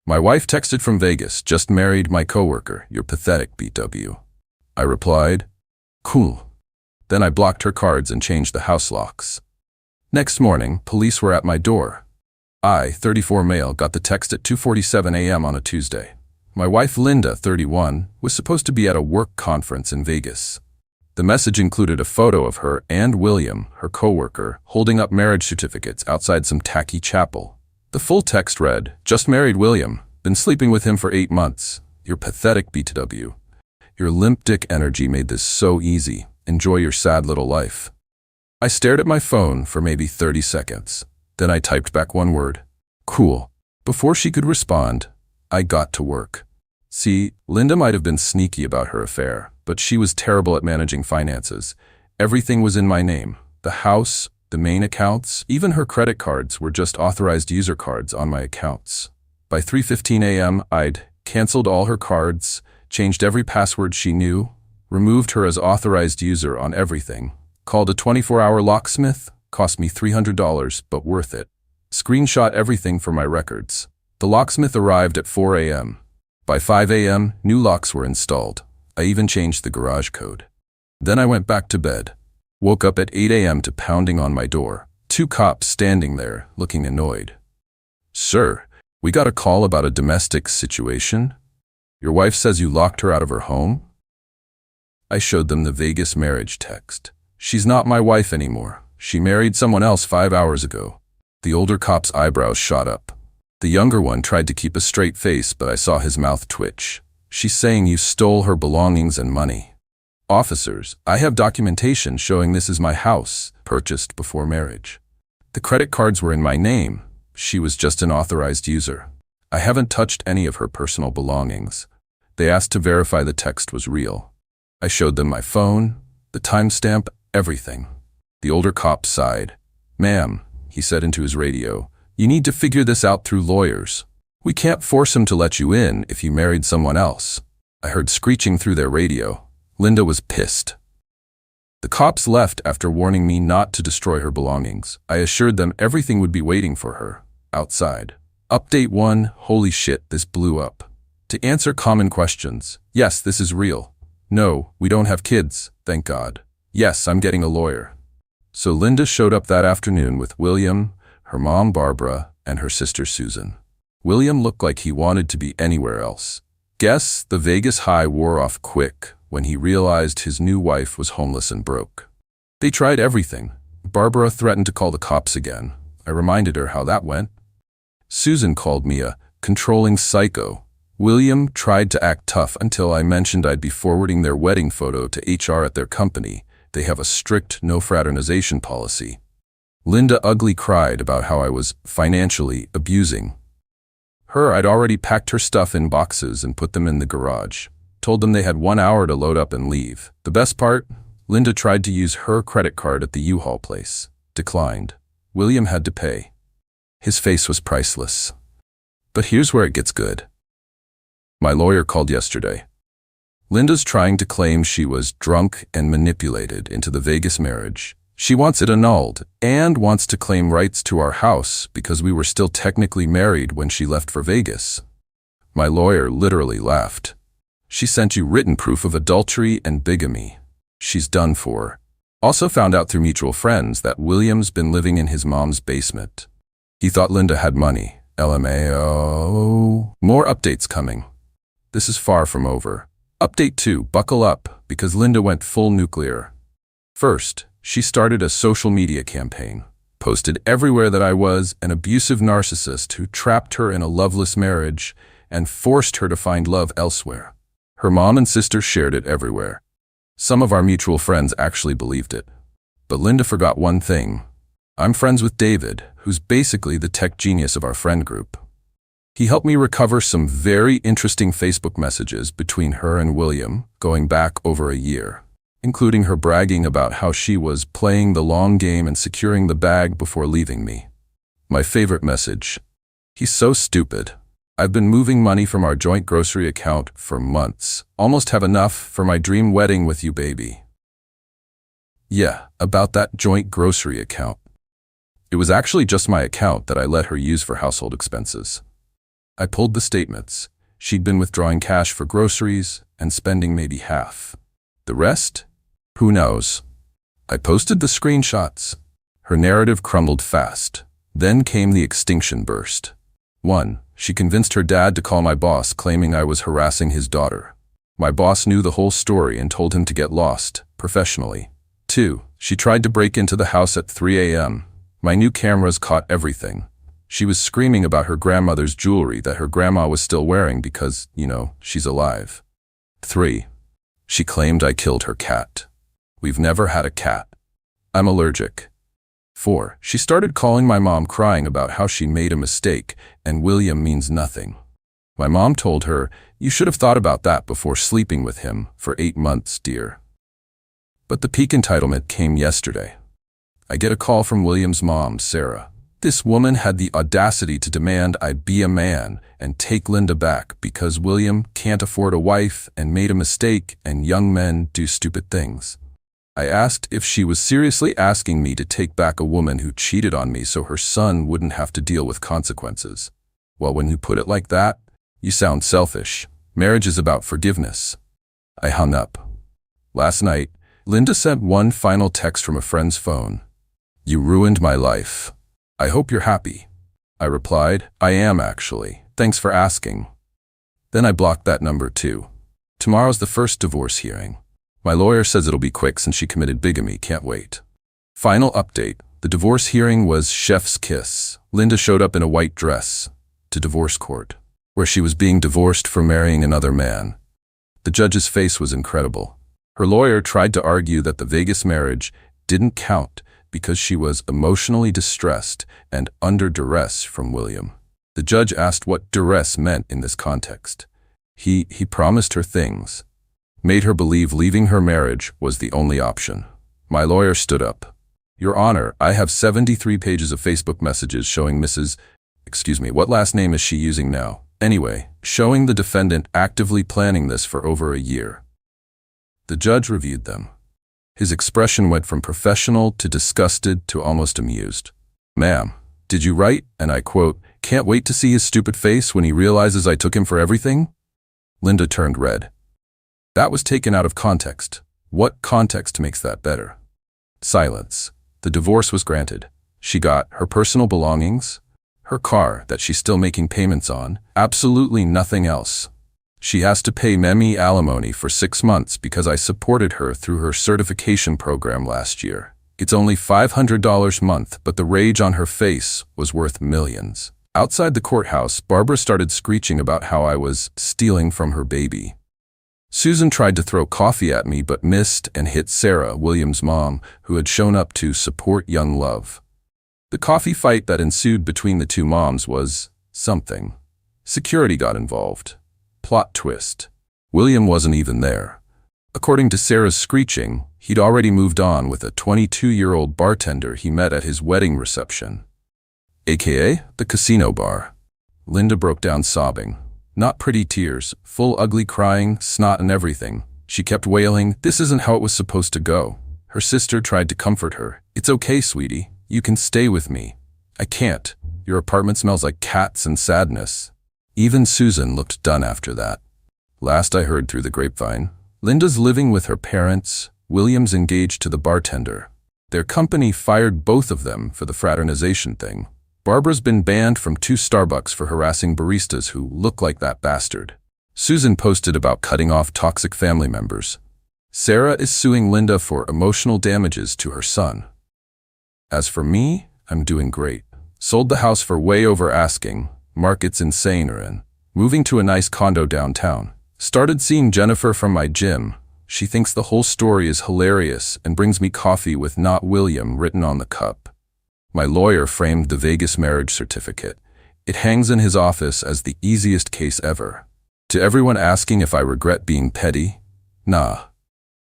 My wife texted from Vegas, just married my coworker, you're pathetic, BTW. I replied, cool. Then I blocked her cards and changed the house locks. Next morning, police were at my door. I, 34 male, got the text at 2:47 a.m. on a Tuesday. My wife Linda, 31, was supposed to be at a work conference in Vegas. The message included a photo of her and William, her coworker, holding up marriage certificates outside some tacky chapel. The full text read, just married William, been sleeping with him for 8 months. You're pathetic, BTW. Your limp dick energy made this so easy. Enjoy your sad little life. I stared at my phone for maybe 30 seconds. Then I typed back one word, cool. Before she could respond, I got to work. See, Linda might have been sneaky about her affair, but she was terrible at managing finances. Everything was in my name. The house, the main accounts, even her credit cards were just authorized user cards on my accounts. By 3:15 a.m., I'd canceled all her cards, changed every password she knew, removed her as authorized user on everything, called a 24-hour locksmith, cost me $300, but worth it. Screenshot everything for my records. The locksmith arrived at 4 a.m. By 5 a.m., new locks were installed. I even changed the garage code. Then I went back to bed. Woke up at 8 a.m. to pounding on my door. 2 cops standing there, looking annoyed. Sir, we got a call about a domestic situation. Your wife says you locked her out of her home? I showed them the Vegas marriage text. She's not my wife anymore. She married someone else 5 hours ago. The older cop's eyebrows shot up. The younger one tried to keep a straight face, but I saw his mouth twitch. She's saying you stole her belongings and money. Officers, I have documentation showing this is my house, purchased before marriage. The credit cards were in my name. She was just an authorized user. I haven't touched any of her personal belongings. They asked to verify the text was real. I showed them my phone, the timestamp, everything. The older cop sighed. Ma'am, he said into his radio, you need to figure this out through lawyers. We can't force him to let you in if you married someone else. I heard screeching through their radio. Linda was pissed. The cops left after warning me not to destroy her belongings. I assured them everything would be waiting for her, outside. Update 1, holy shit, this blew up. To answer common questions, yes, this is real. No, we don't have kids, thank God. Yes, I'm getting a lawyer. So Linda showed up that afternoon with William, her mom Barbara, and her sister Susan. William looked like he wanted to be anywhere else. Guess the Vegas high wore off quick when he realized his new wife was homeless and broke. They tried everything. Barbara threatened to call the cops again. I reminded her how that went. Susan called me a controlling psycho. William tried to act tough until I mentioned I'd be forwarding their wedding photo to HR at their company. They have a strict no fraternization policy. Linda ugly cried about how I was financially abusing her. I'd already packed her stuff in boxes and put them in the garage. Told them they had 1 hour to load up and leave. The best part? Linda tried to use her credit card at the U-Haul place. Declined. William had to pay. His face was priceless. But here's where it gets good. My lawyer called yesterday. Linda's trying to claim she was drunk and manipulated into the Vegas marriage. She wants it annulled and wants to claim rights to our house because we were still technically married when she left for Vegas. My lawyer literally laughed. She sent you written proof of adultery and bigamy. She's done for. Also found out through mutual friends that William's been living in his mom's basement. He thought Linda had money. LMAO. More updates coming. This is far from over. Update 2, buckle up, because Linda went full nuclear. First, she started a social media campaign, posted everywhere that I was an abusive narcissist who trapped her in a loveless marriage and forced her to find love elsewhere. Her mom and sister shared it everywhere. Some of our mutual friends actually believed it. But Linda forgot one thing. I'm friends with David, who's basically the tech genius of our friend group. He helped me recover some very interesting Facebook messages between her and William, going back over a year, including her bragging about how she was playing the long game and securing the bag before leaving me. My favorite message. He's so stupid. I've been moving money from our joint grocery account for months. Almost have enough for my dream wedding with you, baby. Yeah, about that joint grocery account. It was actually just my account that I let her use for household expenses. I pulled the statements. She'd been withdrawing cash for groceries and spending maybe half. The rest? Who knows? I posted the screenshots. Her narrative crumbled fast. Then came the extinction burst. 1. She convinced her dad to call my boss, claiming I was harassing his daughter. My boss knew the whole story and told him to get lost, professionally. 2. She tried to break into the house at 3 a.m. My new cameras caught everything. She was screaming about her grandmother's jewelry that her grandma was still wearing because, she's alive. 3. She claimed I killed her cat. We've never had a cat. I'm allergic. 4. She started calling my mom, crying about how she made a mistake and William means nothing. My mom told her, "You should have thought about that before sleeping with him for 8 months, dear." But the peak entitlement came yesterday. I get a call from William's mom, Sarah. This woman had the audacity to demand I be a man and take Linda back because William can't afford a wife and made a mistake and young men do stupid things. I asked if she was seriously asking me to take back a woman who cheated on me so her son wouldn't have to deal with consequences. Well, when you put it like that, you sound selfish. Marriage is about forgiveness. I hung up. Last night, Linda sent one final text from a friend's phone. "You ruined my life. I hope you're happy." I replied, "I am actually. Thanks for asking." Then I blocked that number too. Tomorrow's the first divorce hearing. My lawyer says it'll be quick since she committed bigamy, can't wait. Final update. The divorce hearing was chef's kiss. Linda showed up in a white dress to divorce court, where she was being divorced for marrying another man. The judge's face was incredible. Her lawyer tried to argue that the Vegas marriage didn't count because she was emotionally distressed and under duress from William. The judge asked what duress meant in this context. He promised her things, made her believe leaving her marriage was the only option. My lawyer stood up. "Your Honor, I have 73 pages of Facebook messages showing what last name is she using now? Anyway, showing the defendant actively planning this for over a year." The judge reviewed them. His expression went from professional to disgusted to almost amused. "Ma'am, did you write," and I quote, "can't wait to see his stupid face when he realizes I took him for everything?" Linda turned red. That was taken out of context. What context makes that better? Silence. The divorce was granted. She got her personal belongings, her car that she's still making payments on, absolutely nothing else. She has to pay Memi alimony for 6 months because I supported her through her certification program last year. It's only $500 a month, but the rage on her face was worth millions. Outside the courthouse, Barbara started screeching about how I was stealing from her baby. Susan tried to throw coffee at me but missed and hit Sarah, William's mom, who had shown up to support young love. The coffee fight that ensued between the two moms was something. Security got involved. Plot twist. William wasn't even there. According to Sarah's screeching, he'd already moved on with a 22-year-old bartender he met at his wedding reception, aka the casino bar. Linda broke down sobbing. Not pretty tears, full ugly crying, snot and everything. She kept wailing, "This isn't how it was supposed to go." Her sister tried to comfort her. "It's okay, sweetie. You can stay with me." "I can't. Your apartment smells like cats and sadness." Even Susan looked done after that. Last I heard through the grapevine, Linda's living with her parents, William's engaged to the bartender. Their company fired both of them for the fraternization thing. Barbara's been banned from 2 Starbucks for harassing baristas who look like that bastard. Susan posted about cutting off toxic family members. Sarah is suing Linda for emotional damages to her son. As for me, I'm doing great. Sold the house for way over asking. Market's insane, moving to a nice condo downtown. Started seeing Jennifer from my gym. She thinks the whole story is hilarious and brings me coffee with "Not William" written on the cup. My lawyer framed the Vegas marriage certificate. It hangs in his office as the easiest case ever. To everyone asking if I regret being petty, nah.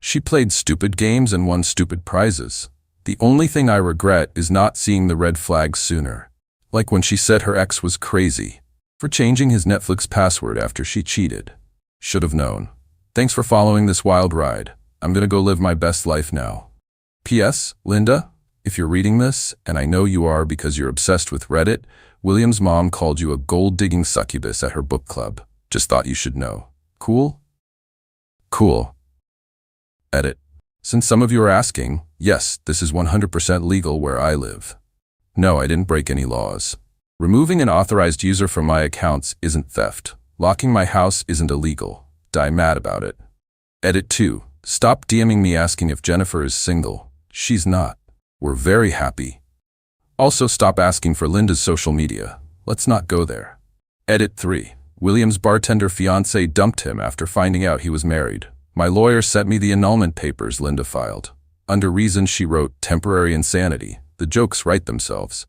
She played stupid games and won stupid prizes. The only thing I regret is not seeing the red flags sooner. Like when she said her ex was crazy for changing his Netflix password after she cheated. Should have known. Thanks for following this wild ride. I'm gonna go live my best life now. P.S. Linda, if you're reading this, and I know you are because you're obsessed with Reddit, William's mom called you a gold-digging succubus at her book club. Just thought you should know. Cool? Cool. Edit. Since some of you are asking, yes, this is 100% legal where I live. No, I didn't break any laws. Removing an authorized user from my accounts isn't theft. Locking my house isn't illegal. Die mad about it. Edit 2. Stop DMing me asking if Jennifer is single. She's not. We're very happy. Also, stop asking for Linda's social media. Let's not go there. Edit 3. William's bartender fiance dumped him after finding out he was married. My lawyer sent me the annulment papers Linda filed. Under reasons she wrote temporary insanity. The jokes write themselves.